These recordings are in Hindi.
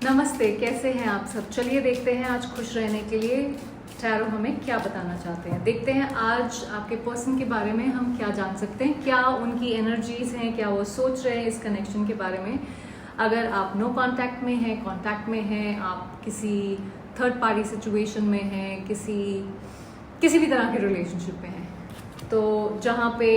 नमस्ते, कैसे हैं आप सब। चलिए देखते हैं आज खुश रहने के लिए टैरो हमें क्या बताना चाहते हैं। देखते हैं आज आपके पर्सन के बारे में हम क्या जान सकते हैं, क्या उनकी एनर्जीज हैं, क्या वो सोच रहे हैं इस कनेक्शन के बारे में। अगर आप नो कांटेक्ट में हैं, कांटेक्ट में हैं, आप किसी थर्ड पार्टी सिचुएशन में हैं, किसी भी तरह के रिलेशनशिप में हैं, तो जहाँ पे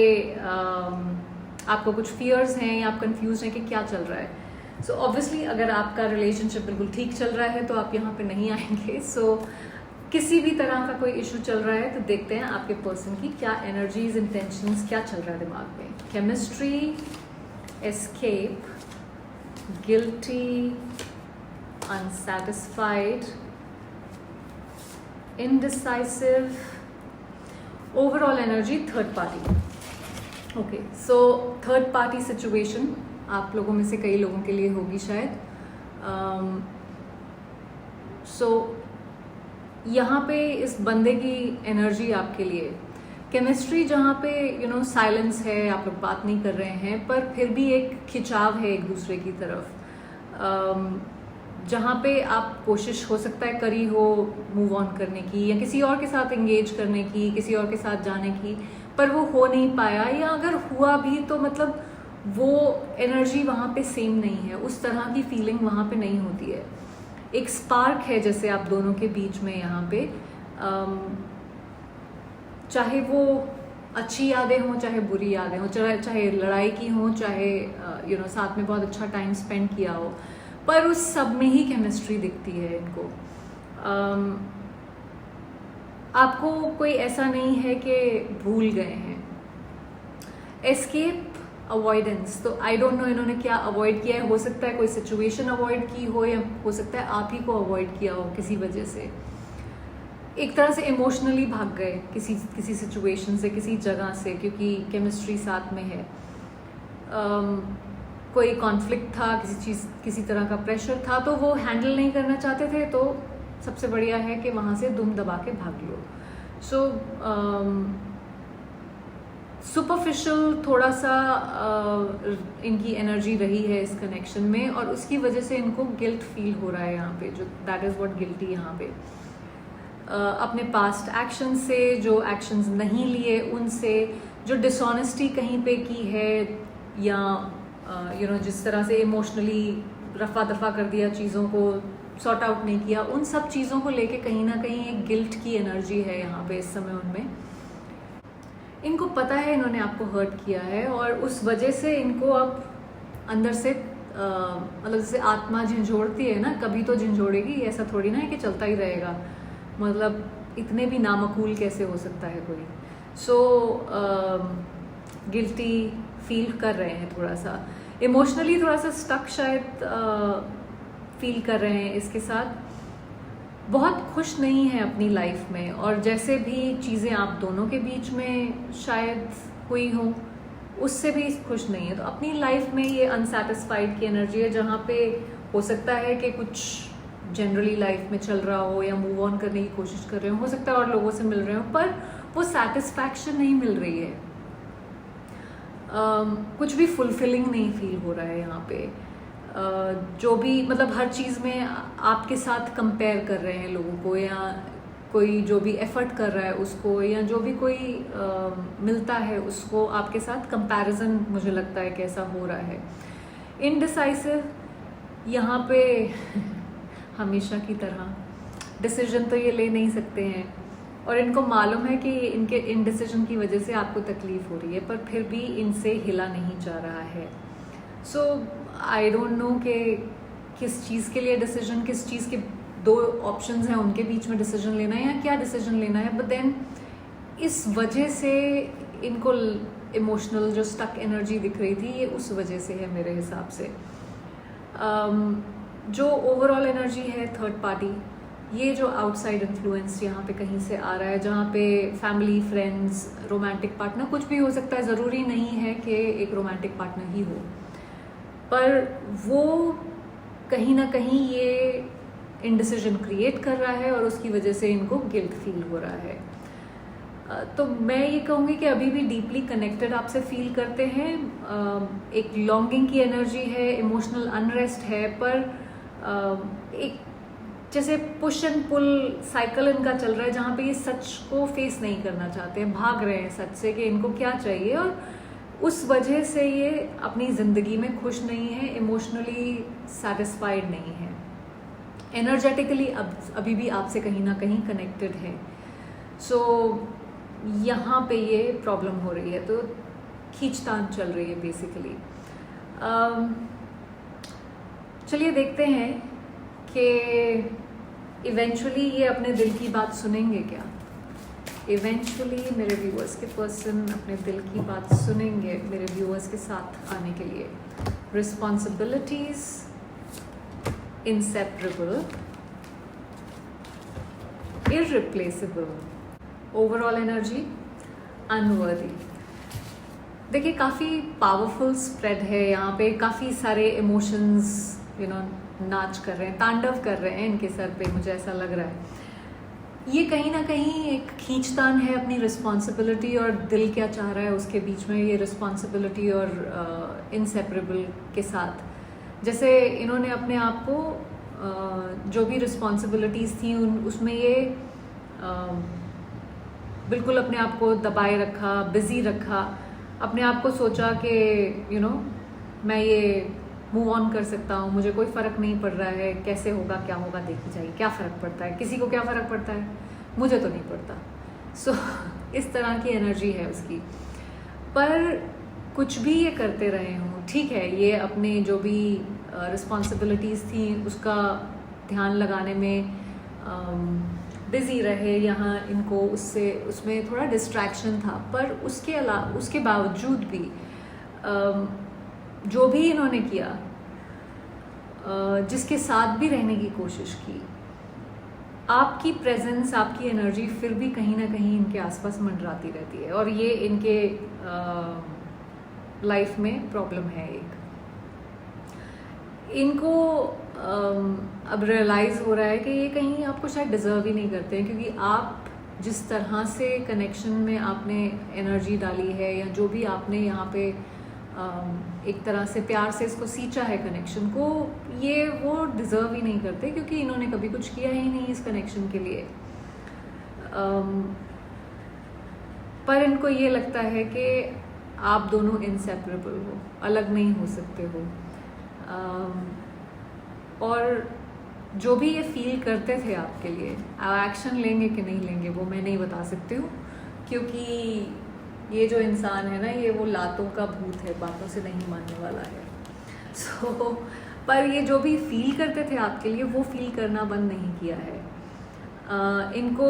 आपको कुछ फियर्स हैं या आप कंफ्यूज हैं कि क्या चल रहा है। सो ऑब्वियसली अगर आपका रिलेशनशिप बिल्कुल ठीक चल रहा है तो आप यहाँ पे नहीं आएंगे। किसी भी तरह का कोई इशू चल रहा है तो देखते हैं आपके पर्सन की क्या एनर्जीज, इंटेंशंस, क्या चल रहा है दिमाग में। Chemistry, escape, guilty, unsatisfied, indecisive, overall energy third party. Okay, so third party situation आप लोगों में से कई लोगों के लिए होगी शायद। यहाँ पे इस बंदे की एनर्जी आपके लिए केमिस्ट्री, जहाँ पे साइलेंस है, आप लोग बात नहीं कर रहे हैं, पर फिर भी एक खिंचाव है एक दूसरे की तरफ, जहाँ पे आप कोशिश हो सकता है करी हो मूव ऑन करने की या किसी और के साथ एंगेज करने की, किसी और के साथ जाने की, पर वो हो नहीं पाया, या अगर हुआ भी तो मतलब वो एनर्जी वहाँ पे सेम नहीं है, उस तरह की फीलिंग वहाँ पे नहीं होती है। एक स्पार्क है जैसे आप दोनों के बीच में यहाँ पे, चाहे वो अच्छी यादें हों, चाहे बुरी यादें हों, चाहे लड़ाई की हों, चाहे साथ में बहुत अच्छा टाइम स्पेंड किया हो, पर उस सब में ही केमिस्ट्री दिखती है इनको। आपको कोई ऐसा नहीं है कि भूल गए हैं। एस्केप, अवॉइडेंस, तो आई डोंट नो इन्होंने क्या अवॉइड किया है। हो सकता है कोई सिचुएशन अवॉइड की हो, या हो सकता है आप ही को अवॉइड किया हो किसी वजह से। एक तरह से इमोशनली भाग गए किसी सिचुएशन से, किसी जगह से, क्योंकि केमिस्ट्री साथ में है। कोई कॉन्फ्लिक्ट था, किसी तरह का प्रेशर था, तो वो हैंडल नहीं करना चाहते थे, तो सबसे बढ़िया है कि वहाँ से दुम दबा के भाग लो। सुपरफिशियल थोड़ा सा इनकी एनर्जी रही है इस कनेक्शन में, और उसकी वजह से इनको गिल्ट फील हो रहा है यहाँ पे, जो दैट इज़ व्हाट गिल्टी यहाँ पे। अपने पास्ट एक्शन से, जो एक्शंस नहीं लिए उनसे, जो डिसऑनेस्टी कहीं पे की है, या जिस तरह से इमोशनली रफा दफा कर दिया, चीज़ों को सॉर्ट आउट नहीं किया, उन सब चीज़ों को लेके कहीं ना कहीं एक गिल्ट की एनर्जी है यहाँ पे इस समय उनमें। इनको पता है इन्होंने आपको हर्ट किया है, और उस वजह से इनको अब अंदर से मतलब जैसे आत्मा झंझोड़ती है ना, कभी तो झंझोड़ेगी, ऐसा थोड़ी ना है कि चलता ही रहेगा, मतलब इतने भी नामकूल कैसे हो सकता है कोई। गिल्टी फील कर रहे हैं, थोड़ा सा इमोशनली थोड़ा सा स्टक शायद फील कर रहे हैं इसके साथ, बहुत खुश नहीं है अपनी लाइफ में, और जैसे भी चीज़ें आप दोनों के बीच में शायद हुई हों उससे भी खुश नहीं है। तो अपनी लाइफ में ये अनसैटिस्फाइड की एनर्जी है, जहाँ पे हो सकता है कि कुछ जनरली लाइफ में चल रहा हो, या मूव ऑन करने की कोशिश कर रहे हो सकता है और लोगों से मिल रहे हो, पर वो सेटिस्फैक्शन नहीं मिल रही है, कुछ भी फुलफिलिंग नहीं फील हो रहा है यहाँ पे। जो भी मतलब हर चीज़ में आपके साथ कंपेयर कर रहे हैं लोगों को, या कोई जो भी एफर्ट कर रहा है उसको, या जो भी कोई मिलता है उसको आपके साथ कंपैरिजन, मुझे लगता है कि ऐसा हो रहा है। इनडिसाइसिव, यहाँ पे हमेशा की तरह डिसीजन तो ये ले नहीं सकते हैं, और इनको मालूम है कि इनके इनडिसीजन की वजह से आपको तकलीफ हो रही है, पर फिर भी इनसे हिला नहीं जा रहा है। आई डोंट नो कि किस चीज़ के लिए डिसीजन, किस चीज़ के दो ऑप्शंस हैं उनके बीच में डिसीजन लेना है या क्या डिसीजन लेना है, बट देन इस वजह से इनको इमोशनल जो स्टक एनर्जी दिख रही थी, ये उस वजह से है मेरे हिसाब से। जो ओवरऑल एनर्जी है थर्ड पार्टी, ये जो आउटसाइड इन्फ्लुएंस यहाँ पे कहीं से आ रहा है, जहाँ पे फैमिली, फ्रेंड्स, रोमांटिक पार्टनर, कुछ भी हो सकता है, ज़रूरी नहीं है कि एक रोमांटिक पार्टनर ही हो, पर वो कहीं ना कहीं ये इनडिसीजन क्रिएट कर रहा है, और उसकी वजह से इनको गिल्ट फील हो रहा है। तो मैं ये कहूँगी कि अभी भी डीपली कनेक्टेड आपसे फील करते हैं, एक लॉन्गिंग की एनर्जी है, इमोशनल अनरेस्ट है, पर एक जैसे पुश एंड पुल साइकिल इनका चल रहा है, जहाँ पे ये सच को फेस नहीं करना चाहते हैं, भाग रहे हैं सच से कि इनको क्या चाहिए, और उस वजह से ये अपनी ज़िंदगी में खुश नहीं है, इमोशनली सेटिस्फाइड नहीं है, एनर्जेटिकली अभी भी आपसे कहीं ना कहीं कनेक्टेड है। सो यहाँ पे ये प्रॉब्लम हो रही है, तो खींचतान चल रही है बेसिकली। चलिए देखते हैं कि इवेंचुअली ये अपने दिल की बात सुनेंगे क्या। इवेंचुअली मेरे व्यूअर्स के पर्सन अपने दिल की बात सुनेंगे मेरे व्यूअर्स के साथ आने के लिए। Responsibilities inseparable, irreplaceable, overall energy unworthy। देखिए काफ़ी पावरफुल स्प्रेड है यहाँ पे, काफ़ी सारे इमोशंस नाच कर रहे हैं, तांडव कर रहे हैं इनके सर पे, मुझे ऐसा लग रहा है। ये कहीं ना कहीं एक खींचतान है अपनी रिस्पॉन्सिबिलिटी और दिल क्या चाह रहा है उसके बीच में, ये रिस्पॉन्सिबिलिटी और इनसेपरेबल के साथ। जैसे इन्होंने अपने आप को जो भी रिस्पॉन्सिबिलिटीज़ थी उसमें ये बिल्कुल अपने आप को दबाए रखा, बिजी रखा, अपने आप को सोचा कि मैं ये मूव ऑन कर सकता हूँ, मुझे कोई फ़र्क नहीं पड़ रहा है, कैसे होगा क्या होगा देखी जाएगी, क्या फ़र्क पड़ता है, किसी को क्या फ़र्क पड़ता है, मुझे तो नहीं पड़ता। सो इस तरह की एनर्जी है उसकी। पर कुछ भी ये करते रहे हों, ठीक है, ये अपने जो भी रिस्पॉन्सिबिलिटीज़ थी उसका ध्यान लगाने में बिज़ी रहे, यहाँ इनको उसमें थोड़ा डिस्ट्रैक्शन था, पर उसके बावजूद भी जो भी इन्होंने किया, जिसके साथ भी रहने की कोशिश की, आपकी प्रेजेंस, आपकी एनर्जी फिर भी कहीं ना कहीं इनके आसपास मंडराती रहती है, और ये इनके लाइफ में प्रॉब्लम है एक। इनको अब रियलाइज़ हो रहा है कि ये कहीं आपको शायद डिज़र्व ही नहीं करते हैं, क्योंकि आप जिस तरह से कनेक्शन में आपने एनर्जी डाली है, या जो भी आपने यहाँ पे एक तरह से प्यार से इसको सींचा है कनेक्शन को, ये वो डिज़र्व ही नहीं करते, क्योंकि इन्होंने कभी कुछ किया ही नहीं इस कनेक्शन के लिए। पर इनको ये लगता है कि आप दोनों इनसेपरेबल हो, अलग नहीं हो सकते हो। और जो भी ये फील करते थे आपके लिए, एक्शन लेंगे कि नहीं लेंगे वो मैं नहीं बता सकती हूँ, क्योंकि ये जो इंसान है ना, ये वो लातों का भूत है, बातों से नहीं मानने वाला है। पर ये जो भी फील करते थे आपके लिए, वो फील करना बंद नहीं किया है। इनको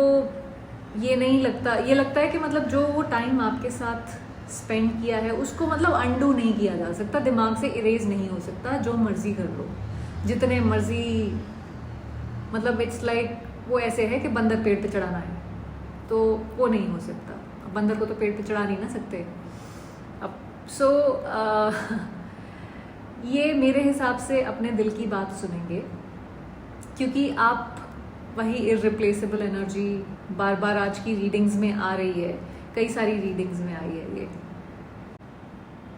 ये नहीं लगता, ये लगता है कि मतलब जो वो टाइम आपके साथ स्पेंड किया है उसको मतलब अंडू नहीं किया जा सकता, दिमाग से इरेज नहीं हो सकता, जो मर्जी कर लो, जितने मर्जी, मतलब इट्स लाइक वो ऐसे है कि बंदर पेड़ पे चढ़ाना है तो वो नहीं हो सकता, अब बंदर को तो पेड़ पे चढ़ा नहीं ना सकते अब। ये मेरे हिसाब से अपने दिल की बात सुनेंगे, क्योंकि आप वही इररिप्लेसेबल एनर्जी बार बार आज की रीडिंग्स में आ रही है, कई सारी रीडिंग्स में आई है ये,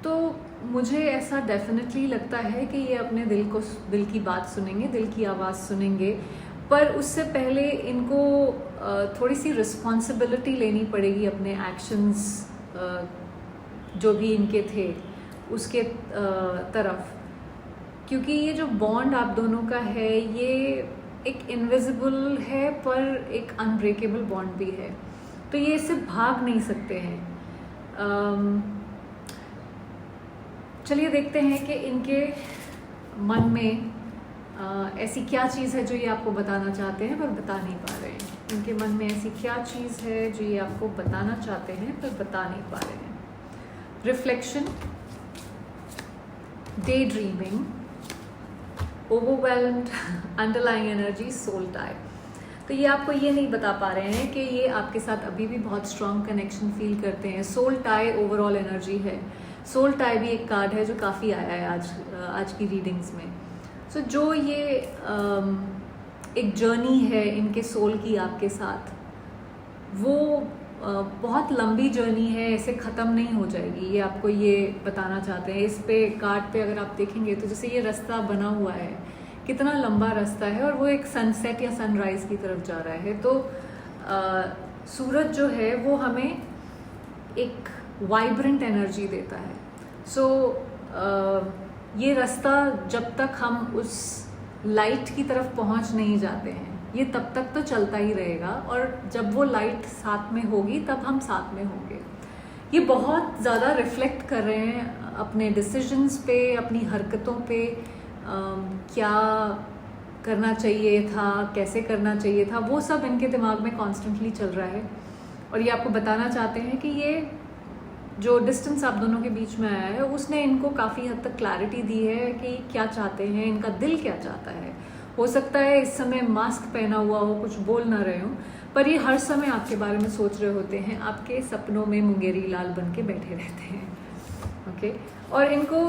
तो मुझे ऐसा डेफिनेटली लगता है कि ये अपने दिल की बात सुनेंगे, दिल की आवाज़ सुनेंगे। पर उससे पहले इनको थोड़ी सी रिस्पॉन्सिबिलिटी लेनी पड़ेगी अपने एक्शंस जो भी इनके थे उसके तरफ, क्योंकि ये जो बॉन्ड आप दोनों का है ये एक इनविजिबल है पर एक अनब्रेकेबल बॉन्ड भी है, तो ये इससे भाग नहीं सकते हैं। चलिए देखते हैं कि इनके मन में ऐसी क्या चीज़ है जो ये आपको बताना चाहते हैं पर बता नहीं पा रहे हैं। इनके मन में ऐसी क्या चीज़ है जो ये आपको बताना चाहते हैं पर बता नहीं पा रहे हैं। Reflection, day dreaming, overwhelmed, underlying energy, soul tie. तो ये आपको ये नहीं बता पा रहे हैं कि ये आपके साथ अभी भी बहुत स्ट्रॉन्ग कनेक्शन फील करते हैं। सोल टाई ओवरऑल एनर्जी है। सोल टाई भी एक कार्ड है जो काफ़ी आया है आज की रीडिंग्स में। सो जो ये एक जर्नी है इनके सोल की आपके साथ, वो बहुत लंबी जर्नी है, ऐसे ख़त्म नहीं हो जाएगी, ये आपको ये बताना चाहते हैं। इस पे कार्ड पे अगर आप देखेंगे तो जैसे ये रास्ता बना हुआ है कितना लंबा रास्ता है और वो एक सनसेट या सनराइज की तरफ जा रहा है। तो सूरज जो है वो हमें एक वाइब्रेंट एनर्जी देता है। सो ये रास्ता जब तक हम उस लाइट की तरफ पहुंच नहीं जाते हैं, ये तब तक तो चलता ही रहेगा, और जब वो लाइट साथ में होगी तब हम साथ में होंगे। ये बहुत ज़्यादा रिफ्लेक्ट कर रहे हैं अपने डिसीजंस पे, अपनी हरकतों पे, क्या करना चाहिए था, कैसे करना चाहिए था, वो सब इनके दिमाग में कॉन्स्टेंटली चल रहा है। और ये आपको बताना चाहते हैं कि ये जो डिस्टेंस आप दोनों के बीच में आया है उसने इनको काफ़ी हद तक क्लैरिटी दी है कि क्या चाहते हैं, इनका दिल क्या चाहता है। हो सकता है इस समय मास्क पहना हुआ हो, कुछ बोल ना रहे हो, पर ये हर समय आपके बारे में सोच रहे होते हैं, आपके सपनों में मुंगेरी लाल बन के बैठे रहते हैं। ओके, और इनको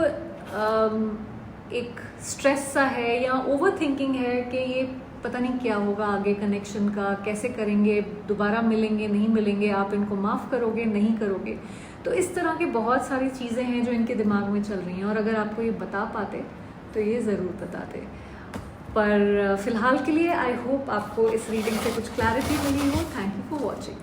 एक स्ट्रेस सा है या ओवर थिंकिंग है कि ये पता नहीं क्या होगा आगे कनेक्शन का, कैसे करेंगे, दोबारा मिलेंगे नहीं मिलेंगे, आप इनको माफ़ करोगे नहीं करोगे। तो इस तरह की बहुत सारी चीज़ें हैं जो इनके दिमाग में चल रही हैं, और अगर आपको ये बता पाते तो ये ज़रूर बताते। पर फिलहाल के लिए आई होप आपको इस रीडिंग से कुछ क्लैरिटी मिली हो। Thank you for watching.